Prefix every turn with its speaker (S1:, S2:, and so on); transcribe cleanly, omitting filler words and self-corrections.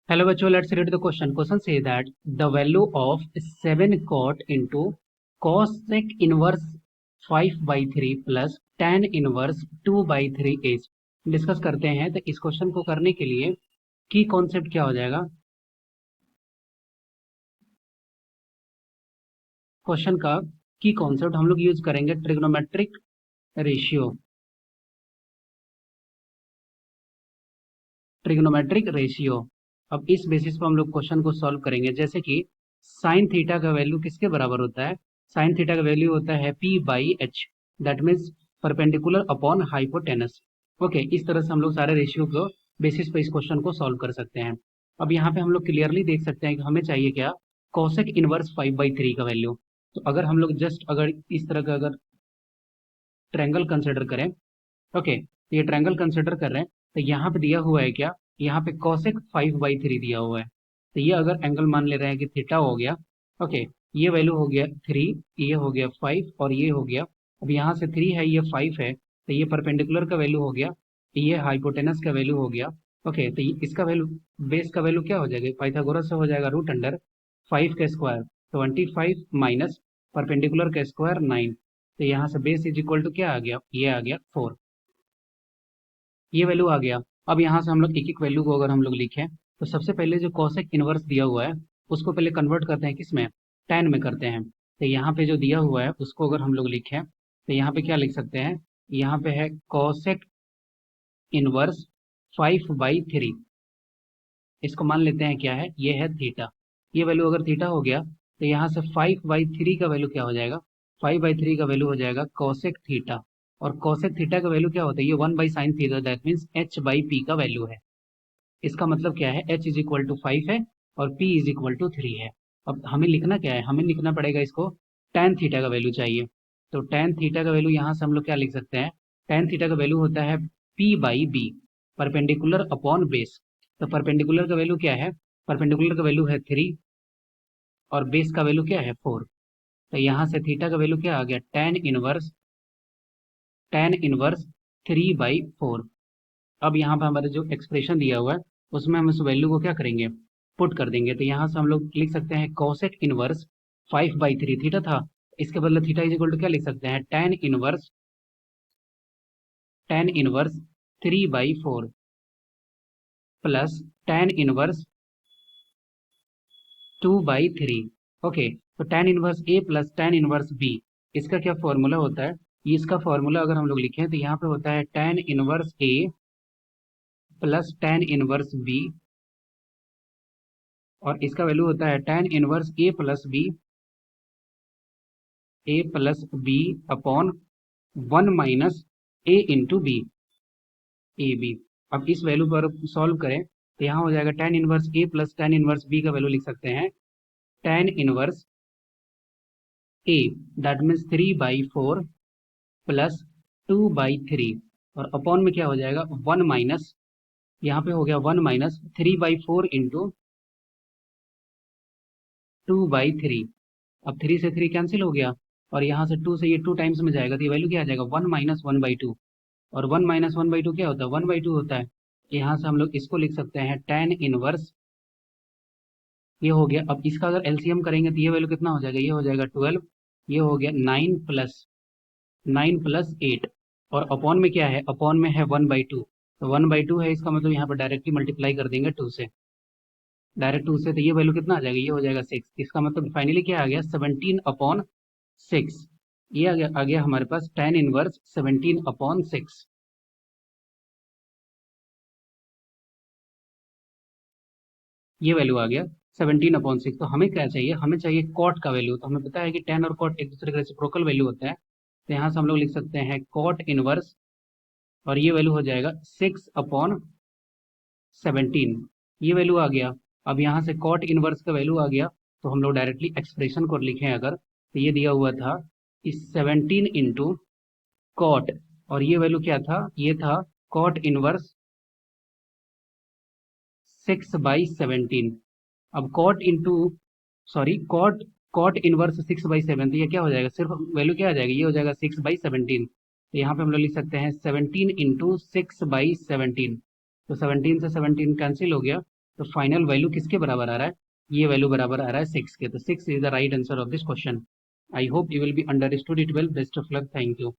S1: Hello bachcho, let's read the question. Question say that the value of 7 cot into cosec inverse 5 by 3 plus tan inverse 2 by 3 is. Discuss करते हैं। तो इस question को करने के लिए की कॉन्सेप्ट क्या हो जाएगा? क्वेश्चन का की कॉन्सेप्ट हम लोग यूज करेंगे ट्रिग्नोमेट्रिक रेशियो। Trigonometric ratio. अब इस बेसिस पर हम लोग क्वेश्चन को सॉल्व करेंगे। जैसे कि साइन थीटा का वैल्यू किसके बराबर होता है? साइन थीटा का वैल्यू होता है P by H, that means perpendicular upon hypotenuse. Okay, इस तरह से हम लोग सारे रेशियो को बेसिस पे इस क्वेश्चन को सॉल्व कर सकते हैं। अब यहाँ पे हम लोग क्लियरली देख सकते हैं कि हमें चाहिए क्या? कॉसेक इनवर्स 5/3 का वैल्यू। तो अगर हम लोग जस्ट अगर इस तरह का अगर ट्रायंगल कंसिडर करें, ओके, तो ये ट्रायंगल कंसिडर कर रहे हैं, तो यहाँ पे दिया हुआ है क्या? यहाँ पे कॉसेक 5/3 दिया हुआ है। तो ये अगर एंगल मान ले रहे हैं कि थीटा हो गया, ओके, ये वैल्यू हो गया 3, ये हो गया 5 और ये हो गया, अब यहाँ से 3 है, ये 5 है, तो ये परपेंडिकुलर का वैल्यू हो गया, ये हाइपोटेनस का वैल्यू हो गया। ओके, तो इसका वैल्यू, बेस का वैल्यू क्या हो जाएगा? पाइथागोरस से हो जाएगा रूट अंडर 5 का स्क्वायर 25 माइनस परपेंडिकुलर का स्क्वायर 9। तो यहाँ से बेस इज इक्वल टू क्या आ गया? ये आ गया 4। ये वैल्यू आ गया। अब यहाँ से हम लोग एक एक वैल्यू को अगर हम लोग लिखें, तो सबसे पहले जो कॉसेक इनवर्स दिया हुआ है उसको पहले कन्वर्ट करते हैं किस में? tan में करते हैं। तो यहाँ पे जो दिया हुआ है उसको अगर हम लोग लिखें, तो यहाँ पे क्या लिख सकते हैं? यहाँ पे है कॉसेक इनवर्स 5/3। इसको मान लेते हैं क्या है? ये है थीटा। ये वैल्यू अगर थीटा हो गया, तो यहाँ से 5/3 का वैल्यू क्या हो जाएगा? 5/3 का वैल्यू हो जाएगा कॉसेक थीटा। और कॉसेक थीटा का वैल्यू क्या होता है? ये 1/sin theta, that means h/p का वैल्यू है। इसका मतलब क्या है? h इज इक्वल टू 5 है और p इज इक्वल टू 3 है। अब हमें लिखना क्या है? हमें लिखना पड़ेगा इसको tan थीटा का वैल्यू चाहिए। तो tan थीटा का वैल्यू यहाँ से हम लोग क्या लिख सकते हैं? tan थीटा का वैल्यू होता है p/b, परपेंडिकुलर अपॉन बेस। तो परपेंडिकुलर का वैल्यू क्या है? परपेंडिकुलर का वैल्यू है 3 और बेस का वैल्यू क्या है? 4। तो यहाँ से थीटा का वैल्यू क्या आ गया? tan inverse 3/4। अब यहाँ पे हमारे जो एक्सप्रेशन दिया हुआ है उसमें हम इस वैल्यू को क्या करेंगे? पुट कर देंगे। तो यहाँ से हम लोग लिख सकते हैं कॉसेक इनवर्स 5/3 थीटा था, इसके बदले थीटा इज इक्वल टू क्या लिख सकते हैं? tan inverse 3/4 plus tan inverse 2/3। Okay, तो tan inverse A plus tan inverse B, इसका क्या फॉर्मूला होता है? ये इसका फॉर्मूला अगर हम लोग लिखें तो यहाँ पे होता है tan inverse A plus tan inverse B, और इसका वैल्यू होता है tan inverse A plus B upon 1 - a into B, A B. अब इस वैल्यू पर सॉल्व करें तो यहाँ हो जाएगा tan inverse A plus tan inverse B का वैल्यू लिख सकते हैं tan inverse A, that means 3/4 plus 2/3, और अपॉन में क्या हो जाएगा? 1 माइनस, यहाँ पे हो गया 1 - 3/4 इंटू 2/3। अब 3 से 3 कैंसिल हो गया, और यहाँ से 2 से ये 2 टाइम्स में जाएगा, तो ये वैल्यू क्या आ जाएगा? 1 - 1/2। और 1 - 1/2 क्या होता है? 1/2 होता है। यहाँ से हम लोग इसको लिख सकते हैं tan इनवर्स, ये हो गया। अब इसका अगर एलसीएम करेंगे तो ये वैल्यू कितना हो जाएगा? ये हो जाएगा 12, ये हो गया 9 + 8, और अपॉन में क्या है? अपॉन में है 1/2। तो 1/2 है, इसका मतलब यहाँ पर डायरेक्टली मल्टीप्लाई कर देंगे 2 से, डायरेक्ट 2 से, तो ये वैल्यू कितना आ जाएगा? ये हो जाएगा 6। इसका मतलब फाइनली क्या आ गया? 17/6। ये आ गया हमारे पास tan इनवर्स 17/6। ये वैल्यू आ गया 17/6। तो हमें क्या चाहिए? हमें चाहिए कॉट का वैल्यू। तो हमें पता है कि tan और कॉट एक दूसरे के रेसिप्रोकल वैल्यू होता है। तो यहाँ से हम लोग लिख सकते हैं कॉट इनवर्स, और ये वैल्यू हो जाएगा 6/17। ये वैल्यू आ गया। अब यहाँ से कॉट इनवर्स का वैल्यू आ गया, तो हम लोग डायरेक्टली एक्सप्रेशन को लिखें अगर, तो ये दिया हुआ था इस 17 इंटू कॉट, और ये वैल्यू क्या था? ये था कॉट इनवर्स 6/17। अब cot into, sorry, cot cot inverse 6/7, तो ये क्या हो जाएगा? सिर्फ वैल्यू क्या आ जाएगी? ये हो जाएगा 6/17। तो यहाँ पे हम लोग लिख सकते हैं 17 इंटू 6/17। तो 17 से 17 कैंसिल हो गया, तो फाइनल वैल्यू किसके बराबर आ रहा है? ये वैल्यू बराबर आ रहा है 6 के। तो 6 is the right answer of this question. I hope you will be understood it well. Best of luck. Thank you.